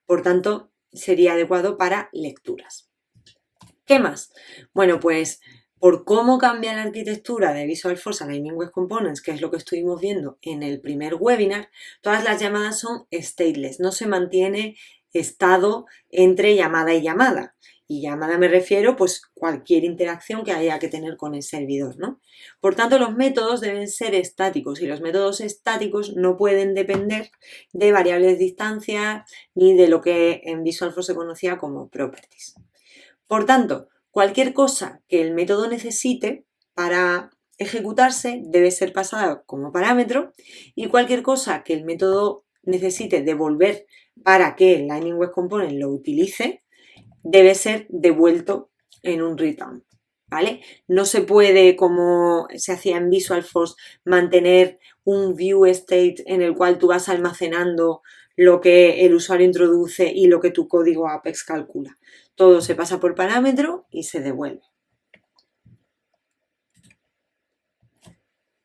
Por tanto, sería adecuado para lecturas. ¿Qué más? Bueno, pues por cómo cambia la arquitectura de Visual Force a Lightning Web Components, que es lo que estuvimos viendo en el primer webinar, todas las llamadas son stateless, no se mantiene estado entre llamada y llamada. Y llamada me refiero pues cualquier interacción que haya que tener con el servidor, ¿no? Por tanto, los métodos deben ser estáticos y los métodos estáticos no pueden depender de variables de distancia ni de lo que en Visual Force se conocía como properties. Por tanto, cualquier cosa que el método necesite para ejecutarse debe ser pasada como parámetro y cualquier cosa que el método necesite devolver para que el Lightning Web Component lo utilice debe ser devuelto en un return, ¿vale? No se puede, como se hacía en Visual Force, mantener un view state en el cual tú vas almacenando lo que el usuario introduce y lo que tu código Apex calcula. Todo se pasa por parámetro y se devuelve.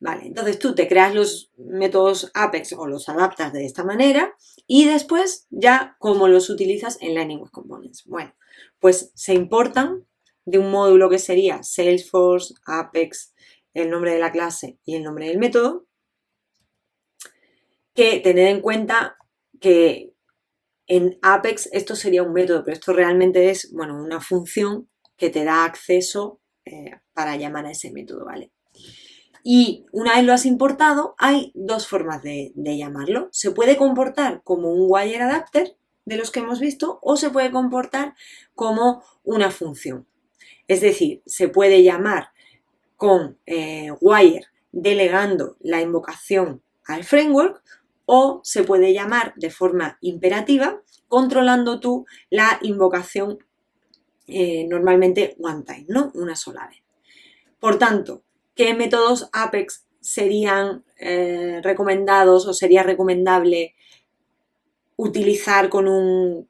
Vale, entonces tú te creas los métodos Apex o los adaptas de esta manera y después ya cómo los utilizas en Lightning Web Components. Bueno, pues se importan de un módulo que sería Salesforce, Apex, el nombre de la clase y el nombre del método, que tened en cuenta que en Apex esto sería un método, pero esto realmente es, bueno, una función que te da acceso para llamar a ese método, ¿vale? Y una vez lo has importado, hay dos formas de llamarlo. Se puede comportar como un wire adapter, de los que hemos visto, o se puede comportar como una función. Es decir, se puede llamar con wire delegando la invocación al framework, o se puede llamar de forma imperativa, controlando tú la invocación normalmente one time, ¿no? Una sola vez. Por tanto, ¿qué métodos Apex serían recomendados o sería recomendable utilizar como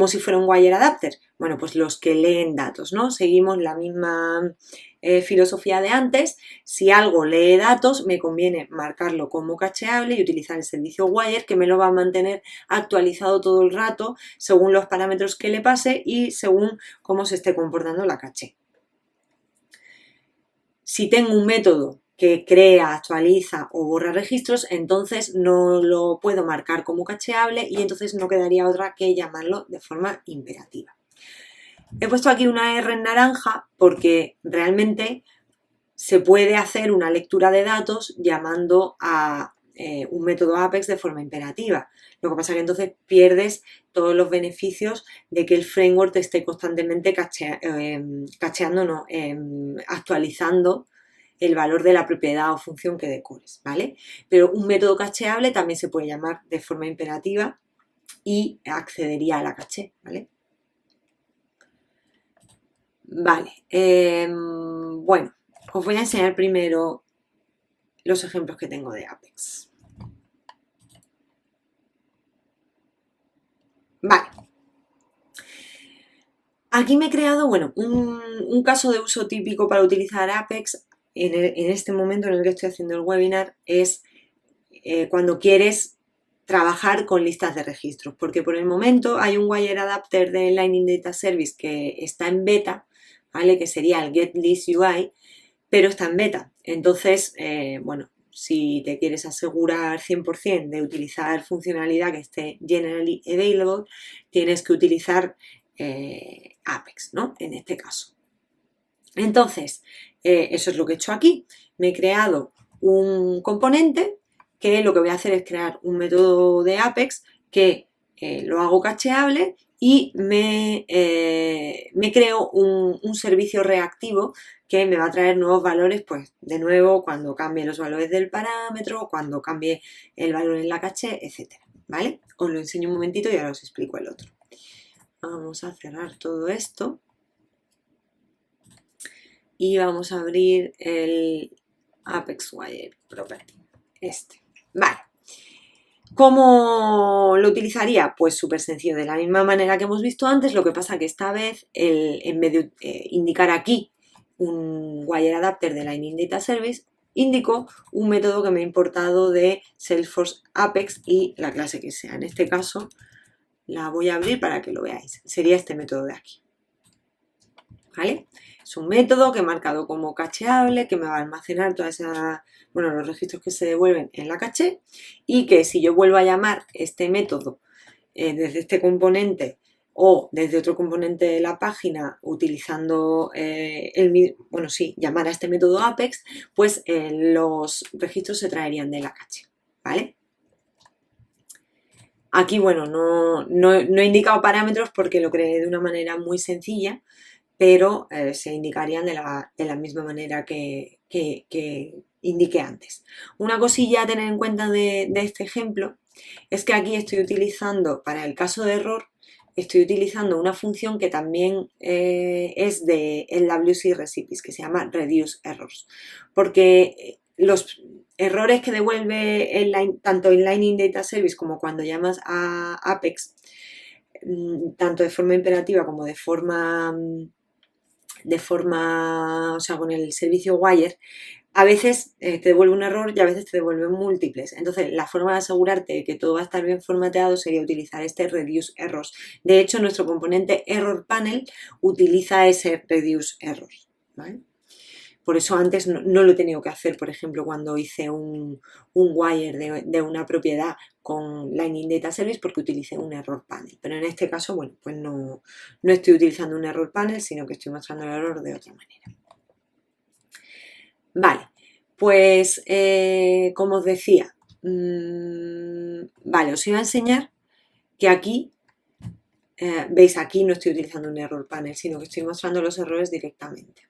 si fuera un wire adapter? Bueno, pues los que leen datos, ¿no? Seguimos la misma filosofía de antes. Si algo lee datos, me conviene marcarlo como cacheable y utilizar el servicio wire, que me lo va a mantener actualizado todo el rato según los parámetros que le pase y según cómo se esté comportando la caché. Si tengo un método que crea, actualiza o borra registros, entonces no lo puedo marcar como cacheable y entonces no quedaría otra que llamarlo de forma imperativa. He puesto aquí una R en naranja porque realmente se puede hacer una lectura de datos llamando a un método Apex de forma imperativa. Lo que pasa es que entonces pierdes todos los beneficios de que el framework te esté constantemente actualizando el valor de la propiedad o función que decores, ¿vale? Pero un método cacheable también se puede llamar de forma imperativa y accedería a la caché, ¿vale? Vale, bueno, os voy a enseñar primero los ejemplos que tengo de Apex. Vale. Aquí me he creado, bueno, un caso de uso típico para utilizar Apex en este momento en el que estoy haciendo el webinar es cuando quieres trabajar con listas de registros, porque por el momento hay un wire adapter de Lightning Data Service que está en beta, ¿vale? Que sería el GetListUI, pero está en beta. Entonces, bueno, si te quieres asegurar 100% de utilizar funcionalidad que esté generally available, tienes que utilizar Apex, ¿no? En este caso. Entonces, eso es lo que he hecho aquí. Me he creado un componente que lo que voy a hacer es crear un método de Apex que lo hago cacheable y me creo un servicio reactivo que me va a traer nuevos valores, pues de nuevo cuando cambie los valores del parámetro, cuando cambie el valor en la caché, etcétera, ¿vale? Os lo enseño un momentito y ahora os explico el otro. Vamos a cerrar todo esto y vamos a abrir el Apex Wire Property, este. Vale. ¿Cómo lo utilizaría? Pues súper sencillo, de la misma manera que hemos visto antes, lo que pasa que esta vez, en vez de indicar aquí un wire adapter de Lightning Data Service, indico un método que me he importado de Salesforce Apex y la clase que sea. En este caso, la voy a abrir para que lo veáis. Sería este método de aquí. ¿Vale? Es un método que he marcado como cacheable, que me va a almacenar todas esas, bueno, los registros que se devuelven en la caché y que si yo vuelvo a llamar este método desde este componente o desde otro componente de la página utilizando llamar a este método Apex, pues los registros se traerían de la caché, ¿vale? Aquí, bueno, no he indicado parámetros porque lo creé de una manera muy sencilla, pero se indicarían de la misma manera que indiqué antes. Una cosilla a tener en cuenta de este ejemplo es que aquí estoy utilizando, para el caso de error, estoy utilizando una función que también es de LWC Recipes, que se llama Reduce Errors, porque errores que devuelve tanto en Lightning Data Service como cuando llamas a Apex, tanto de forma imperativa como de forma, o sea, con el servicio Wire, a veces te devuelve un error y a veces te devuelve múltiples. Entonces, la forma de asegurarte de que todo va a estar bien formateado sería utilizar este Reduce Errors. De hecho, nuestro componente Error Panel utiliza ese Reduce Errors, ¿vale? Por eso antes no lo he tenido que hacer, por ejemplo, cuando hice un wire de una propiedad con Lightning Data Service, porque utilicé un error panel. Pero en este caso, bueno, pues no estoy utilizando un error panel, sino que estoy mostrando el error de otra manera. Vale, pues como os decía, vale, os iba a enseñar que aquí, veis, aquí no estoy utilizando un error panel, sino que estoy mostrando los errores directamente.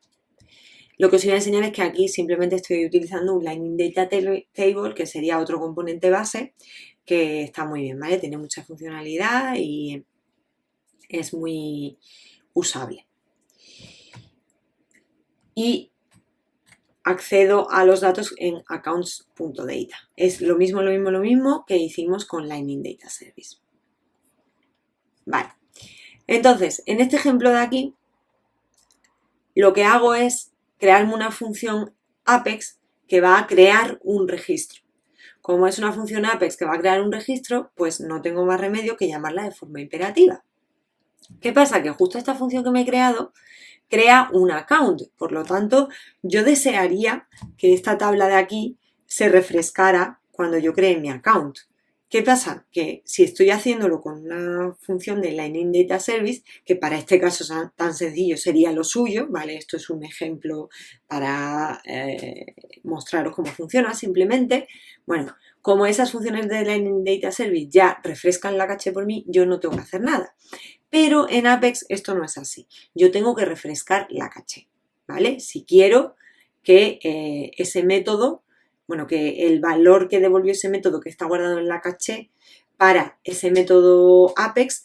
Lo que os iba a enseñar es que aquí simplemente estoy utilizando un Lightning Data Table, que sería otro componente base, que está muy bien, ¿vale? Tiene mucha funcionalidad y es muy usable. Y accedo a los datos en accounts.data. Es lo mismo que hicimos con Lightning Data Service. Vale. Entonces, en este ejemplo de aquí, lo que hago es crearme una función Apex que va a crear un registro. Como es una función Apex que va a crear un registro, pues no tengo más remedio que llamarla de forma imperativa. ¿Qué pasa? Que justo esta función que me he creado crea un account. Por lo tanto, yo desearía que esta tabla de aquí se refrescara cuando yo cree mi account. ¿Qué pasa? Que si estoy haciéndolo con una función de Lightning Data Service, que para este caso tan sencillo sería lo suyo, ¿vale? Esto es un ejemplo para mostraros cómo funciona simplemente. Bueno, como esas funciones de Lightning Data Service ya refrescan la caché por mí, yo no tengo que hacer nada. Pero en Apex esto no es así. Yo tengo que refrescar la caché, ¿vale? Si quiero que ese método, bueno, que el valor que devolvió ese método que está guardado en la caché para ese método Apex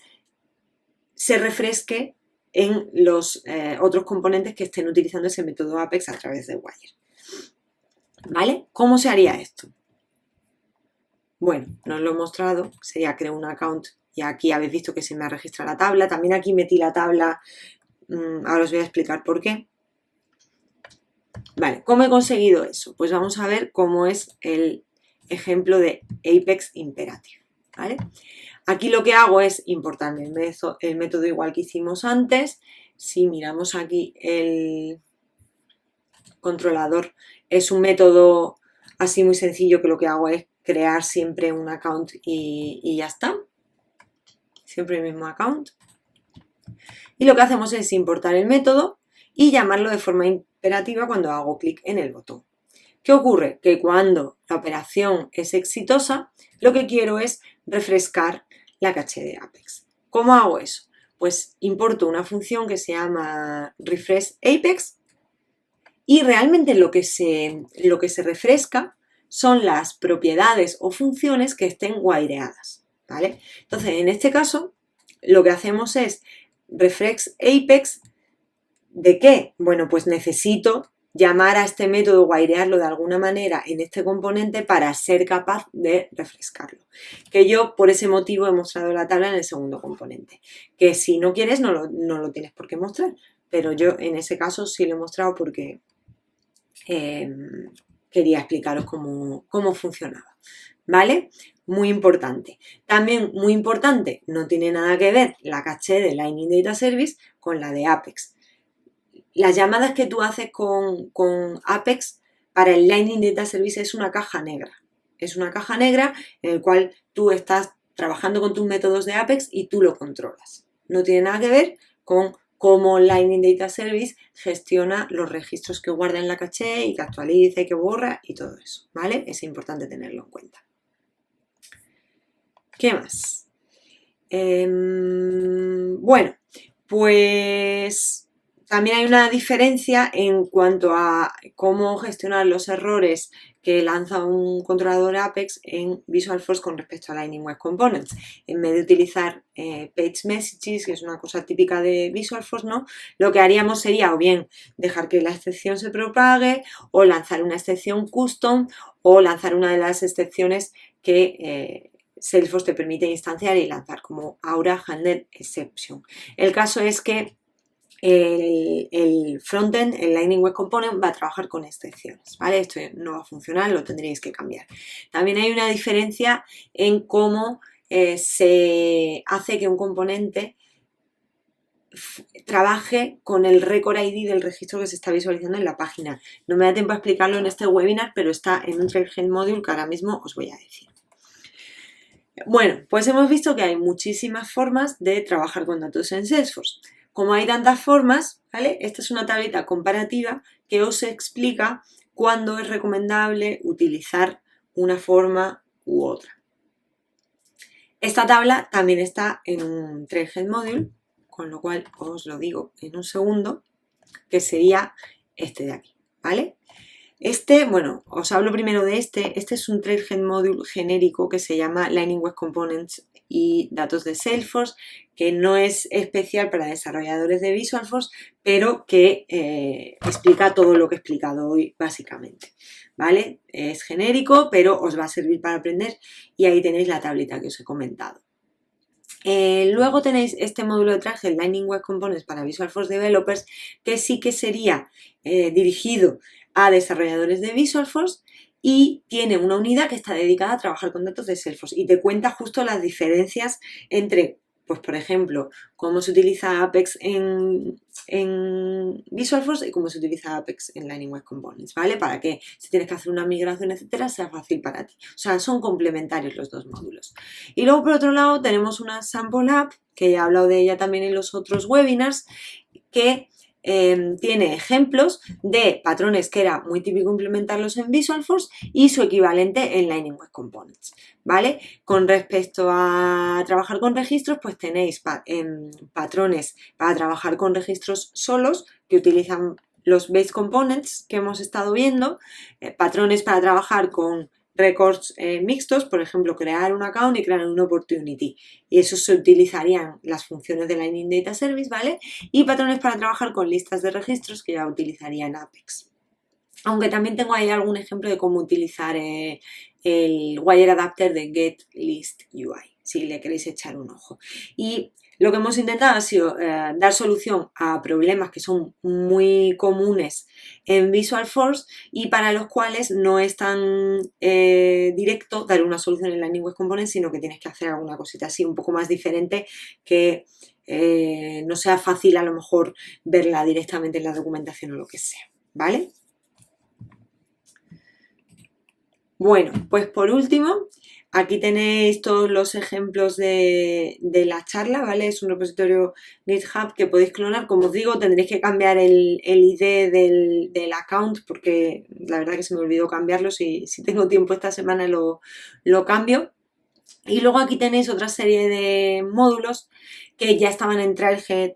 se refresque en los otros componentes que estén utilizando ese método Apex a través de Wire. ¿Vale? ¿Cómo se haría esto? Bueno, no os lo he mostrado, sería crear un account y aquí habéis visto que se me ha registrado la tabla. También aquí metí la tabla, ahora os voy a explicar por qué. Vale, ¿cómo he conseguido eso? Pues vamos a ver cómo es el ejemplo de Apex Imperative, ¿vale? Aquí lo que hago es importar el método igual que hicimos antes. Si miramos aquí el controlador, es un método así muy sencillo que lo que hago es crear siempre un account y ya está. Siempre el mismo account. Y lo que hacemos es importar el método y llamarlo de forma imperativa cuando hago clic en el botón. ¿Qué ocurre? Que cuando la operación es exitosa, lo que quiero es refrescar la caché de Apex. ¿Cómo hago eso? Pues importo una función que se llama refreshApex y realmente lo que se refresca son las propiedades o funciones que estén wireadas, ¿vale? Entonces, en este caso, lo que hacemos es refreshApex. ¿De qué? Bueno, pues necesito llamar a este método, wirearlo de alguna manera en este componente para ser capaz de refrescarlo. Que yo, por ese motivo, he mostrado la tabla en el segundo componente. Que si no quieres, no lo tienes por qué mostrar. Pero yo, en ese caso, sí lo he mostrado porque quería explicaros cómo funcionaba. ¿Vale? Muy importante. También muy importante, no tiene nada que ver la caché de Lightning Data Service con la de Apex. Las llamadas que tú haces con Apex para el Lightning Data Service es una caja negra. Es una caja negra en la cual tú estás trabajando con tus métodos de Apex y tú lo controlas. No tiene nada que ver con cómo Lightning Data Service gestiona los registros que guarda en la caché y que actualiza y que borra y todo eso, ¿vale? Es importante tenerlo en cuenta. ¿Qué más? Bueno, pues También hay una diferencia en cuanto a cómo gestionar los errores que lanza un controlador Apex en Visual Force con respecto a Lightning Web Components. En vez de utilizar Page Messages, que es una cosa típica de Visual Force, ¿no? Lo que haríamos sería o bien dejar que la excepción se propague, o lanzar una excepción custom, o lanzar una de las excepciones que Salesforce te permite instanciar y lanzar, como Aura Handle Exception. El caso es que el frontend, el Lightning Web Component, va a trabajar con excepciones, ¿vale? Esto no va a funcionar, lo tendréis que cambiar. También hay una diferencia en cómo se hace que un componente trabaje con el record ID del registro que se está visualizando en la página. No me da tiempo a explicarlo en este webinar, pero está en un Trailhead Module que ahora mismo os voy a decir. Bueno, pues hemos visto que hay muchísimas formas de trabajar con datos en Salesforce. Como hay tantas formas, ¿vale? Esta es una tablita comparativa que os explica cuándo es recomendable utilizar una forma u otra. Esta tabla también está en un Trailhead Module, con lo cual os lo digo en un segundo, que sería este de aquí, ¿vale? Bueno, os hablo primero de este. Este es un Trailhead Module genérico que se llama Lightning Web Components y datos de Salesforce, que no es especial para desarrolladores de Visualforce, pero que explica todo lo que he explicado hoy, básicamente, ¿vale? Es genérico, pero os va a servir para aprender y ahí tenéis la tablita que os he comentado. Luego tenéis este módulo de Trailhead Lightning Web Components para Visualforce Developers, que sí que sería dirigido a desarrolladores de Visualforce y tiene una unidad que está dedicada a trabajar con datos de Salesforce y te cuenta justo las diferencias entre, pues por ejemplo, cómo se utiliza Apex en Visualforce y cómo se utiliza Apex en Lightning Web Components, ¿vale? Para que si tienes que hacer una migración, etcétera, sea fácil para ti. O sea, son complementarios los dos módulos. Y luego, por otro lado, tenemos una Sample App, que ya he hablado de ella también en los otros webinars, que tiene ejemplos de patrones que era muy típico implementarlos en Visualforce y su equivalente en Lightning Web Components, ¿vale? Con respecto a trabajar con registros, pues tenéis patrones para trabajar con registros solos que utilizan los Base Components que hemos estado viendo, patrones para trabajar con records mixtos, por ejemplo, crear un account y crear un opportunity. Y eso se utilizarían las funciones de Lightning Data Service, ¿vale? Y patrones para trabajar con listas de registros que ya utilizarían Apex. Aunque también tengo ahí algún ejemplo de cómo utilizar el wire adapter de GetListUI, si le queréis echar un ojo. Y lo que hemos intentado ha sido dar solución a problemas que son muy comunes en Visualforce y para los cuales no es tan directo dar una solución en Lightning Web Components, sino que tienes que hacer alguna cosita así un poco más diferente que no sea fácil a lo mejor verla directamente en la documentación o lo que sea, ¿vale? Bueno, pues por último, aquí tenéis todos los ejemplos de la charla, ¿vale? Es un repositorio GitHub que podéis clonar. Como os digo, tendréis que cambiar el ID del account porque la verdad que se me olvidó cambiarlo. Si tengo tiempo esta semana lo cambio. Y luego aquí tenéis otra serie de módulos que ya estaban en Trailhead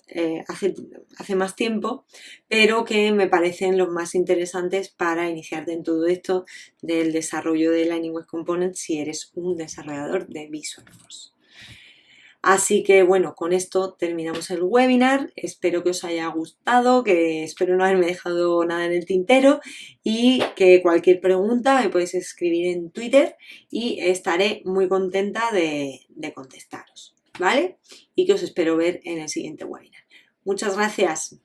hace más tiempo, pero que me parecen los más interesantes para iniciarte en todo esto del desarrollo de Lightning Web Components si eres un desarrollador de Visualforce. Así que bueno, con esto terminamos el webinar. Espero que os haya gustado, que espero no haberme dejado nada en el tintero y que cualquier pregunta me podéis escribir en Twitter y estaré muy contenta de contestaros, ¿vale? Y que os espero ver en el siguiente webinar. Muchas gracias.